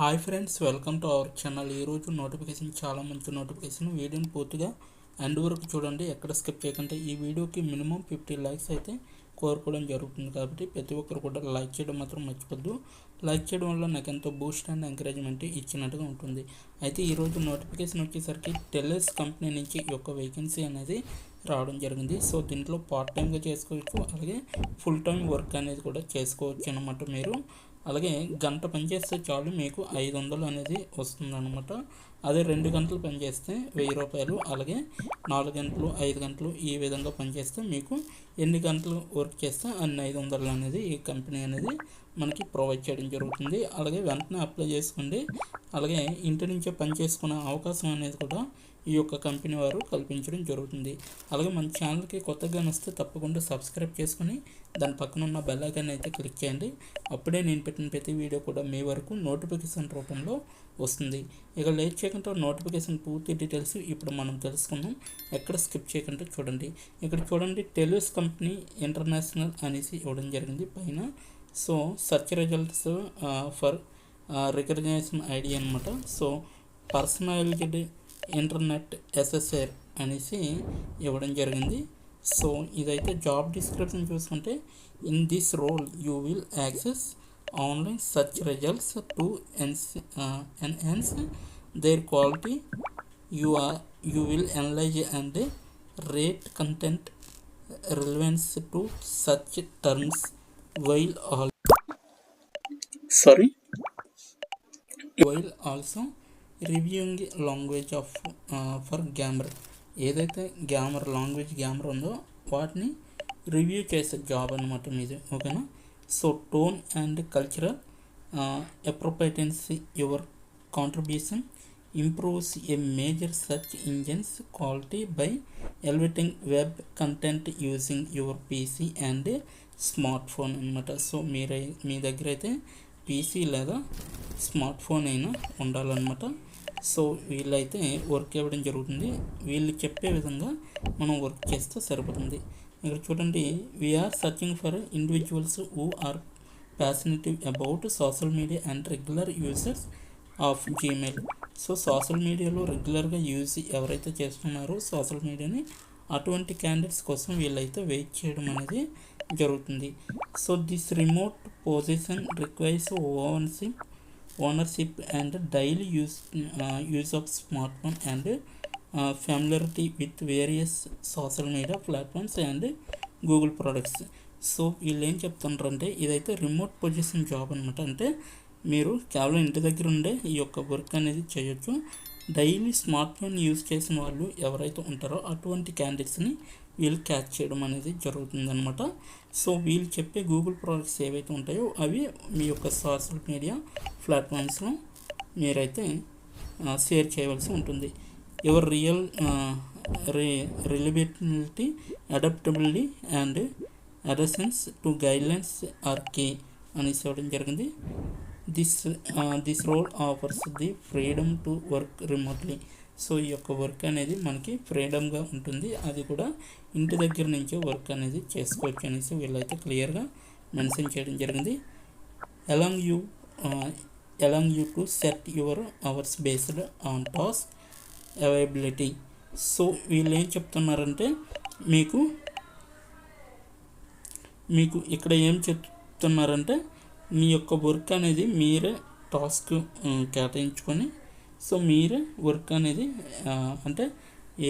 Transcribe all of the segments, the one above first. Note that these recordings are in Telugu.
Hi friends, welcome to our channel. ఈరోజు నోటిఫికేషన్ చాలా మంచి నోటిఫికేషన్. వీడియోని పూర్తిగా ఎండ్ వరకు చూడండి, ఎక్కడ స్కిప్ చేయకండి. ఈ వీడియోకి మినిమం 50 లైక్స్ అయితే కోరుకోవడం జరుగుతుంది కాబట్టి ప్రతి ఒక్కరు కూడా లైక్ చేయడం మాత్రం మర్చిపోద్దు. లైక్ చేయడం వల్ల నాకు ఎంతో బూస్ట్ అండ్ ఎంకరేజ్మెంట్ ఇచ్చినట్టుగా ఉంటుంది. అయితే ఈరోజు నోటిఫికేషన్ వచ్చేసరికి టెల్లెస్ కంపెనీ నుంచి ఈ యొక్క వేకెన్సీ అనేది రావడం జరిగింది. సో దీంట్లో పార్ట్ టైంగా చేసుకోవచ్చు, అలాగే ఫుల్ టైం వర్క్ అనేది కూడా చేసుకోవచ్చు అన్నమాట. మీరు అలాగే గంట పనిచేస్తే చాలు మీకు 500 అనేది వస్తుందన్నమాట. అదే 2 గంటలు పనిచేస్తే 1000 రూపాయలు, అలాగే 4 గంటలు 5 గంటలు ఈ విధంగా పనిచేస్తే మీకు ఎన్ని గంటలు వర్క్ చేస్తే అన్ని 500 అనేది ఈ కంపెనీ అనేది మనకి ప్రొవైడ్ చేయడం జరుగుతుంది. అలాగే వెంటనే అప్లై చేసుకోండి. అలాగే ఇంటి నుంచే పని చేసుకునే అవకాశం అనేది కూడా ఈ యొక్క కంపెనీ వారు కల్పించడం జరుగుతుంది. అలాగే మన ఛానల్కి కొత్తగా వస్తే తప్పకుండా సబ్స్క్రైబ్ చేసుకొని దాని పక్కన ఉన్న బెల్ ఐకాన్ అయితే క్లిక్ చేయండి. అప్పుడే నేను పెట్టిన ప్రతి వీడియో కూడా మీ వరకు నోటిఫికేషన్ రూపంలో వస్తుంది. ఇక లేట్ చేయకుండా నోటిఫికేషన్ పూర్తి డీటెయిల్స్ ఇప్పుడు మనం తెలుసుకుందాం. ఎక్కడ స్కిప్ చేయకుండా చూడండి. ఇక్కడ చూడండి, టెల్లెస్ కంపెనీ ఇంటర్నేషనల్ అనేసి ఇవ్వడం జరిగింది పైన. So search results for recognition ID అనమాట. సో పర్సనలైజ్డ్ ఇంటర్నెట్ ఎస్ఎస్ఆర్ అనేసి ఇవ్వడం జరిగింది. సో ఇదైతే జాబ్ డిస్క్రిప్షన్ చూసుకుంటే, in this role you will access online search results to enhance their quality. You will analyse and rate content relevance to search terms while also reviewing language of for grammar. ఏదైతే లాంగ్వేజ్ ఉందో వాటిని రివ్యూ చేసే జాబ్ అనమాట మీది, ఓకేనా. So tone and cultural appropriateness your contribution improves a major search engine's quality by elevating web content using your PC and smart phone అనమాట. సో మీ దగ్గర అయితే పీసీ లేదా స్మార్ట్ ఫోన్ అయినా ఉండాలన్నమాట. సో వీళ్ళైతే వర్క్ ఇవ్వడం జరుగుతుంది. వీళ్ళు చెప్పే విధంగా మనం వర్క్ చేస్తే సరిపోతుంది. ఇక్కడ చూడండి, we are searching for individuals who are passionate about social media and regular users of Gmail. So social మీడియాలో రెగ్యులర్గా ఎవరైతే చేస్తున్నారో సోషల్ మీడియాని, అటువంటి క్యాండిడేట్స్ కోసం వీళ్ళైతే వెయిట్ చేయడం అనేది జరుగుతుంది. So this remote position requires ownership and daily use of smartphone and familiarity with various social media platforms and Google products. So వీళ్ళు ఏం చెప్తున్నారంటే, ఇదైతే రిమోట్ పొజిషన్ జాబ్ అనమాట. అంటే మీరు కేవలం ఇంటి దగ్గర ఉండే ఈ యొక్క వర్క్ అనేది చేయొచ్చు. డైలీ స్మార్ట్ ఫోన్ యూజ్ చేసిన వాళ్ళు ఎవరైతే ఉంటారో అటువంటి క్యాండిడేట్స్ని వీళ్ళు క్యాచ్ చేయడం అనేది జరుగుతుందన్నమాట. సో వీళ్ళు చెప్పే గూగుల్ ప్రోడక్ట్స్ ఏవైతే ఉంటాయో అవి మీ యొక్క సోషల్ మీడియా ప్లాట్ఫామ్స్లో మీరైతే షేర్ చేయవలసి ఉంటుంది. Your reliability, adaptability and adherence to guidelines are key అనేసి ఇవ్వడం జరిగింది. This role offers the freedom to work remotely. So ఈ యొక్క వర్క్ అనేది మనకి ఫ్రీడమ్గా ఉంటుంది, అది కూడా ఇంటి దగ్గర నుంచే వర్క్ అనేది చేసుకోవచ్చు అనేసి వీళ్ళైతే క్లియర్గా మెన్షన్ చేయడం జరిగింది. Along you to set your hours based on task availability. So వీళ్ళు ఏం చెప్తున్నారంటే, మీకు ఇక్కడ ఏం చెప్తున్నారంటే, మీ యొక్క వర్క్ అనేది మీరే టాస్క్ కేటాయించుకొని, సో మీరే వర్క్ అనేది అంటే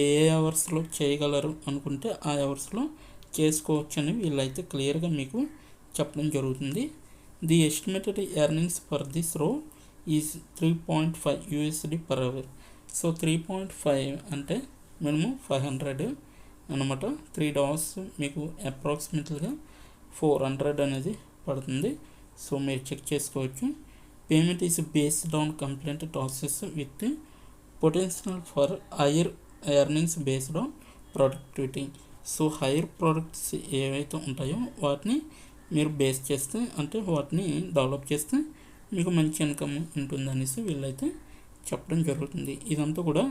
ఏ అవర్స్లో చేయగలరు అనుకుంటే ఆ అవర్స్లో చేసుకోవచ్చు అని వీళ్ళైతే క్లియర్గా మీకు చెప్పడం జరుగుతుంది. The estimated earnings for this రో ఈజ్ $3.5 per hour. సో 3.5 అంటే మినిమం 500 అనమాట. 3 hours మీకు అప్రాక్సిమేట్లీగా 400 అనేది పడుతుంది. సో మీరు చెక్ చేసుకోవచ్చు. Payment is based on complete tasks with potential for higher earnings based on productivity. So hire products ఏవైతే ఉంటాయో వాటిని మీరు బేస్ చేస్తే, అంటే వాటిని డెవలప్ చేస్తే మీకు మంచి ఇన్కమ్ ఉంటుంది అనేసి వీళ్ళైతే చెప్పడం జరుగుతుంది. ఇదంతా కూడా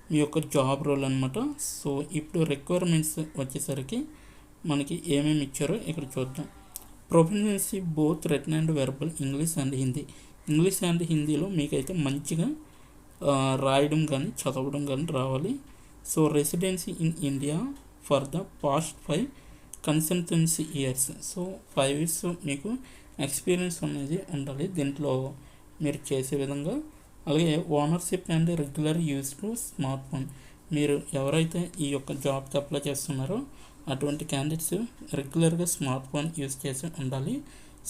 మీ యొక్క జాబ్ రోల్ అనమాట. సో ఇప్పుడు రిక్వైర్మెంట్స్ వచ్చేసరికి మనకి ఏమేమి ఇచ్చారో ఇక్కడ చూద్దాం. Proficiency both written and verbal English and Hindi. English and హిందీలో మీకైతే మంచిగా రాయడం కానీ చదవడం కానీ రావాలి. So residency in India for the past 5 consultancy years. So 5 years మీకు ఎక్స్పీరియన్స్ అనేది ఉండాలి దీంట్లో మీరు చేసే విధంగా. అలాగే ownership and regular use to smart phone. మీరు ఎవరైతే ఈ యొక్క జాబ్కి అప్లై చేస్తున్నారో అటువంటి క్యాండిడేట్స్ రెగ్యులర్గా స్మార్ట్ ఫోన్ యూజ్ చేసి ఉండాలి.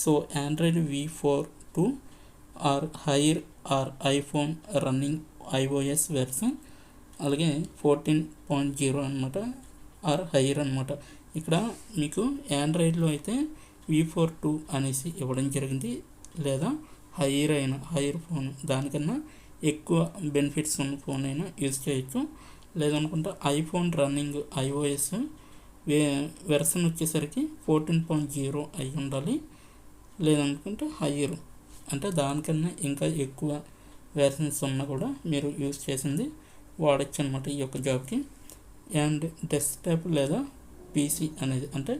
So Android V4 2 or higher or iPhone running iOS version, అలాగే 14.0 అనమాట, ఆర్ హైర్ అనమాట. ఇక్కడ మీకు ఆండ్రాయిడ్లో అయితే V4 2 అనేసి ఇవ్వడం జరిగింది, లేదా హైర్ ఫోన్ దానికన్నా ఎక్కువ బెనిఫిట్స్ ఉన్న ఫోన్ అయినా యూజ్ చేయొచ్చు. లేదనుకుంటే ఐఫోన్ రన్నింగ్ iOS వెర్షన్ వచ్చేసరికి 14.0 అయి ఉండాలి. లేదనుకుంటే హైర్ అంటే దానికన్నా ఇంకా ఎక్కువ వెర్షన్స్ ఉన్నా కూడా మీరు యూజ్ చేసింది వాడచ్చు అనమాట ఈ యొక్క జాబ్కి. అండ్ డెస్క్టాప్ లేదా PC అనేది అంటే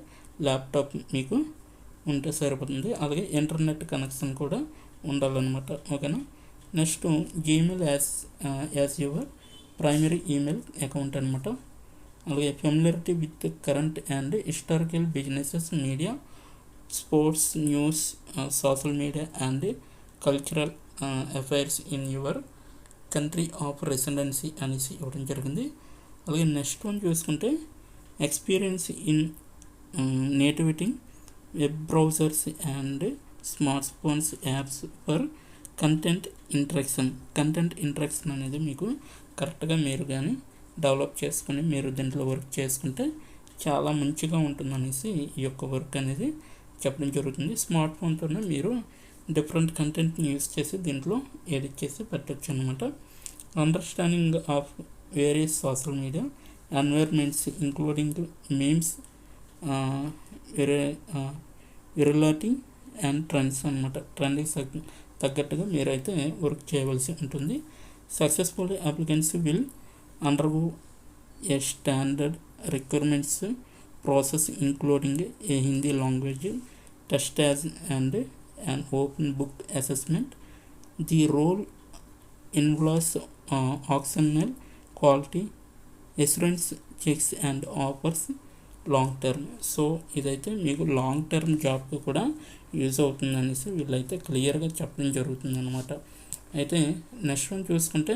ల్యాప్టాప్ మీకు ఉంటే సరిపోతుంది. అలాగే ఇంటర్నెట్ కనెక్షన్ కూడా ఉండాలన్నమాట. ఓకేనా. Next Gmail as your primary email account అనమాట. అలాగే familiarity with current and historical businesses, media, sports, news, social media and cultural affairs in your country of residency అనేసి ఇవ్వడం జరిగింది. అలాగే నెక్స్ట్ వన్ చూసుకుంటే experience in nativity web browsers and smart phones apps for content interaction అనేది మీకు కరెక్ట్గా మీరు కానీ డెవలప్ చేసుకుని మీరు దీంట్లో వర్క్ చేసుకుంటే చాలా మంచిగా ఉంటుందనేసి ఈ యొక్క వర్క్ అనేది చెప్పడం జరుగుతుంది. స్మార్ట్ ఫోన్తోనే మీరు డిఫరెంట్ కంటెంట్ని యూస్ చేసి దీంట్లో ఎడిట్ చేసి పెట్టచ్చు అనమాట. Understanding of various social media environments including memes, virality and trends అనమాట. ట్రెండ్కి తగ్గట్టుగా మీరైతే వర్క్ చేయవలసి ఉంటుంది. Successful applicants will undergo a standard requirements process including a Hindi language test and an open book assessment. The role involves optional quality assurance checks and offers long term. So ఇదైతే మీకు లాంగ్ టర్మ్ జాబ్కి కూడా యూజ్ అవుతుంది అనేసి వీళ్ళైతే క్లియర్గా చెప్పడం జరుగుతుంది అనమాట. అయితే నెక్స్ట్ వన్ చూసుకుంటే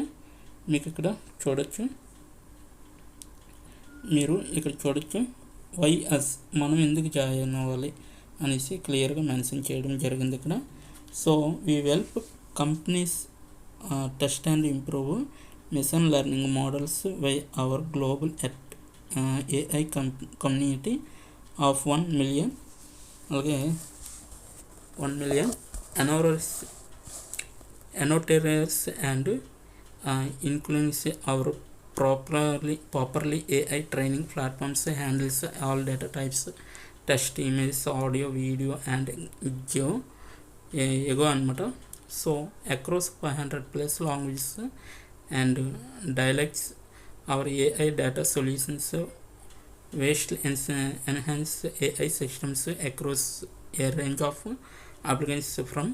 మీకు ఇక్కడ చూడొచ్చు, మీరు ఇక్కడ చూడొచ్చు వై అస్ మనం ఎందుకు జాయిన్ అవ్వాలి అనేసి క్లియర్గా మెన్షన్ చేయడం జరిగింది ఇక్కడ. So we help companies test and improve machine learning models by our global AI community of 1 million, అలాగే 1 million annotators and includes our properly AI training platforms handles all data types, text, images, audio, video and ego అనమాట. So across 500+ languages and dialects, our AI data solutions vastly enhance AI systems across a range of applications from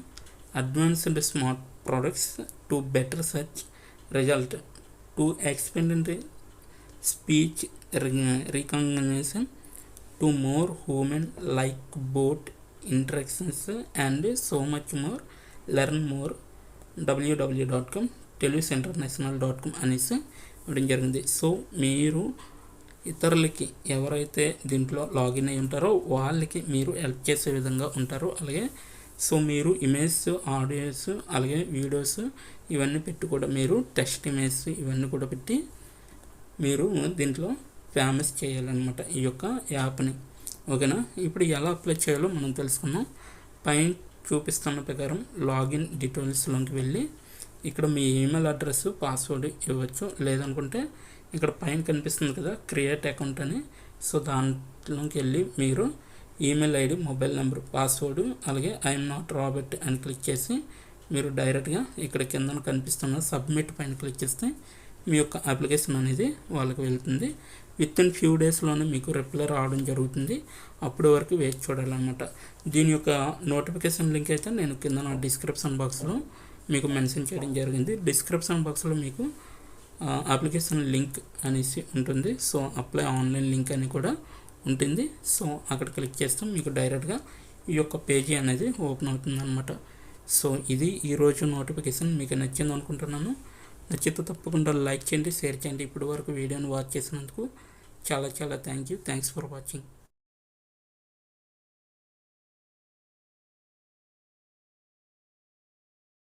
advanced smart products to better search result to expanded speech recognition to more human-like bot interactions and so much more. Learn more www.com telusinternational.com అనేసి ఇవ్వడం జరిగింది. సో మీరు ఇతరులకి ఎవరైతే దీంట్లో లాగిన్ అయి ఉంటారో వాళ్ళకి మీరు హెల్ప్ చేసే విధంగా ఉంటారు. అలాగే సో మీరు ఇమేజ్, ఆడియోస్, అలాగే వీడియోస్ ఇవన్నీ పెట్టి కూడా మీరు టెక్స్ట్ ఇమేజ్ ఇవన్నీ కూడా పెట్టి మీరు దీంట్లో ఫేమస్ చేయాలన్నమాట ఈ యొక్క యాప్ని. ఓకేనా. ఇప్పుడు ఎలా అప్లై చేయాలో మనం తెలుసుకున్నాం. పైన చూపిస్తున్న ప్రకారం లాగిన్ డీటెయిల్స్లోకి వెళ్ళి ఇక్కడ మీ ఈమెయిల్ అడ్రస్, పాస్వర్డ్ ఇవ్వచ్చు. లేదనుకుంటే ఇక్కడ పైన కనిపిస్తుంది కదా క్రియేట్ అకౌంట్ అని, సో దాంట్లోకి వెళ్ళి మీరు email ID, mobile number, password, అలాగే ఐఎమ్ నాట్ రాబర్ట్ అని క్లిక్ చేసి మీరు డైరెక్ట్గా ఇక్కడ కింద కనిపిస్తున్న సబ్మిట్ పైన క్లిక్ చేస్తే మీ యొక్క అప్లికేషన్ అనేది వాళ్ళకి వెళ్తుంది. విత్ ఇన్ ఫ్యూ డేస్లోనే మీకు రిప్లై రావడం జరుగుతుంది. అప్పటి వరకు వేచి చూడాలన్నమాట. దీని యొక్క నోటిఫికేషన్ లింక్ అయితే నేను కింద నా డిస్క్రిప్షన్ బాక్స్లో మీకు మెన్షన్ చేయడం జరిగింది. డిస్క్రిప్షన్ బాక్స్లో మీకు అప్లికేషన్ లింక్ అనేసి ఉంటుంది. సో అప్లై ఆన్లైన్ లింక్ అని కూడా ఉంటుంది. సో అక్కడ క్లిక్ చేస్తే మీకు డైరెక్ట్గా ఈ యొక్క పేజీ అనేది ఓపెన్ అవుతుంది అనమాట. సో ఇది ఈరోజు నోటిఫికేషన్. మీకు నచ్చింది అనుకుంటున్నాను. నచ్చితే తప్పకుండా లైక్ చేయండి, షేర్ చేయండి. ఇప్పటి వరకు వీడియోని వాచ్ చేసినందుకు చాలా థ్యాంక్స్ ఫర్ వాచింగ్.